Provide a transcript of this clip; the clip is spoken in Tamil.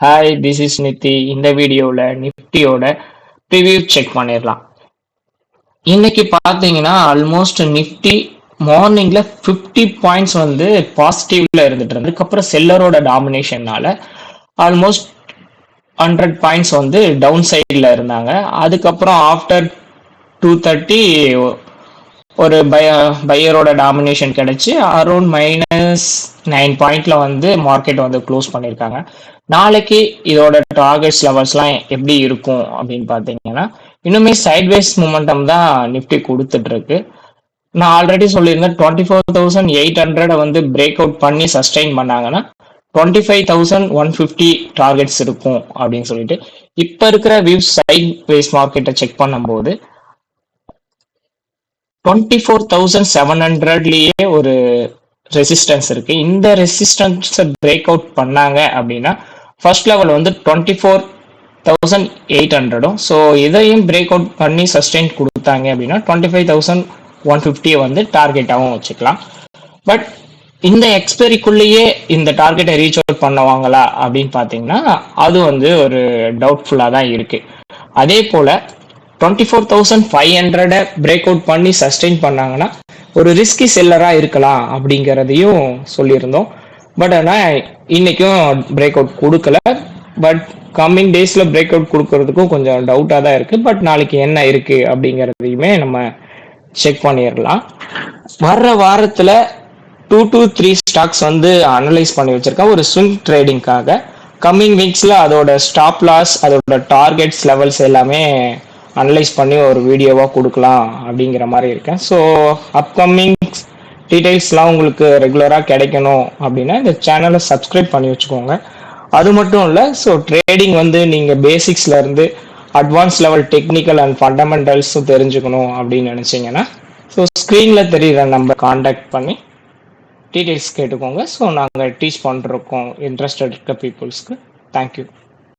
Hi, this is NITI. இந்த வீடியோவில் நிஃப்டியோட ப்ரிவ்யூ செக் பண்ணிடலாம். இன்னைக்கு பார்த்தீங்கன்னா ஆல்மோஸ்ட் நிஃப்டி மார்னிங்ல 50 பாயிண்ட்ஸ் வந்து பாசிட்டிவ்ல இருந்துட்டு இருந்து அதுக்கப்புறம் செல்லரோட டாமினேஷன்னால ஆல்மோஸ்ட் 100 பாயிண்ட்ஸ் வந்து டவுன் சைடில் இருந்தாங்க. அதுக்கப்புறம் ஆஃப்டர் 2:30 ஒரு பையரோட டாமினேஷன் கிடைச்சி அரௌண்ட் -9 பாயிண்ட்ல வந்து மார்க்கெட் வந்து க்ளோஸ் பண்ணியிருக்காங்க. நாளைக்கு இதோட டார்கெட்ஸ் லெவல்ஸ்லாம் எப்படி இருக்கும் அப்படின்னு பார்த்தீங்கன்னா, இன்னுமே சைட்வேஸ் மூமெண்டம் தான் நிஃப்டி கொடுத்துட்டு இருக்கு. நான் ஆல்ரெடி சொல்லியிருந்தேன் 24,800 வந்து பிரேக் அவுட் பண்ணி சஸ்டெயின் பண்ணாங்கன்னா 25,150 டார்கெட்ஸ் இருக்கும் அப்படின்னு சொல்லிட்டு இப்ப இருக்கிற வியூஸ் சைட்வேஸ் மார்க்கெட்டை செக் பண்ணும்போது 24,700லயே ஒரு ரெசிஸ்டன்ஸ் இருக்கு. இந்த ரெசிஸ்டன்ஸை பிரேக் அவுட் பண்ணாங்க அப்படின்னா ஃபர்ஸ்ட் லெவல் வந்து 24,800. ஸோ இதையும் பிரேக் அவுட் பண்ணி சஸ்டெயின் கொடுத்தாங்க அப்படின்னா 25,150 வந்து டார்கெட்டாகவும் வச்சுக்கலாம். பட் இந்த எக்ஸ்பெரிக்குள்ளேயே இந்த டார்கெட்டை ரீச் அவுட் பண்ணுவாங்களா அப்படின்னு பார்த்தீங்கன்னா அது வந்து ஒரு டவுட்ஃபுல்லாக தான் இருக்கு. அதே போல 24,500 பிரேக் அவுட் பண்ணி சஸ்டெயின் பண்ணாங்கன்னா ஒரு ரிஸ்கி செல்லரா இருக்கலாம் அப்படிங்கிறதையும் சொல்லியிருந்தோம். பட் ஆனால் இன்னைக்கும் பிரேக் அவுட் கொடுக்கல. பட் கம்மிங் டேஸ்ல பிரேக் அவுட் கொடுக்கறதுக்கும் கொஞ்சம் டவுட்டாக தான் இருக்கு. பட் நாளைக்கு என்ன இருக்கு அப்படிங்கிறதையுமே நம்ம செக் பண்ணிடலாம். வர்ற வாரத்துல 2 to 3 ஸ்டாக்ஸ் வந்து அனலைஸ் பண்ணி வச்சிருக்கேன் ஒரு ஸ்விங் ட்ரேடிங்காக. கம்மிங் வீக்ஸ்ல அதோட ஸ்டாப் லாஸ் அதோட டார்கெட்ஸ் லெவல்ஸ் எல்லாமே அனலைஸ் பண்ணி ஒரு வீடியோவாக கொடுக்கலாம் அப்படிங்கிற மாதிரி இருக்கேன். ஸோ அப்கமிங் டீட்டெயில்ஸ்லாம் உங்களுக்கு ரெகுலராக கிடைக்கணும் அப்படின்னா இந்த சேனலை சப்ஸ்கிரைப் பண்ணி வச்சுக்கோங்க. அது மட்டும் இல்லை, ஸோ ட்ரேடிங் வந்து நீங்கள் பேசிக்ஸ்ல இருந்து அட்வான்ஸ் லெவல் டெக்னிக்கல் அண்ட் ஃபண்டமெண்டல்ஸும் தெரிஞ்சுக்கணும் அப்படின்னு நினச்சிங்கன்னா ஸோ ஸ்க்ரீனில் தெரிகிற நம்பர் காண்டாக்ட் பண்ணி டீட்டெயில்ஸ் கேட்டுக்கோங்க. ஸோ நாங்கள் டீச் பண்ணுறோம் இன்ட்ரெஸ்டட் இருக்க பீப்புள்ஸ்க்கு. தேங்க்யூ.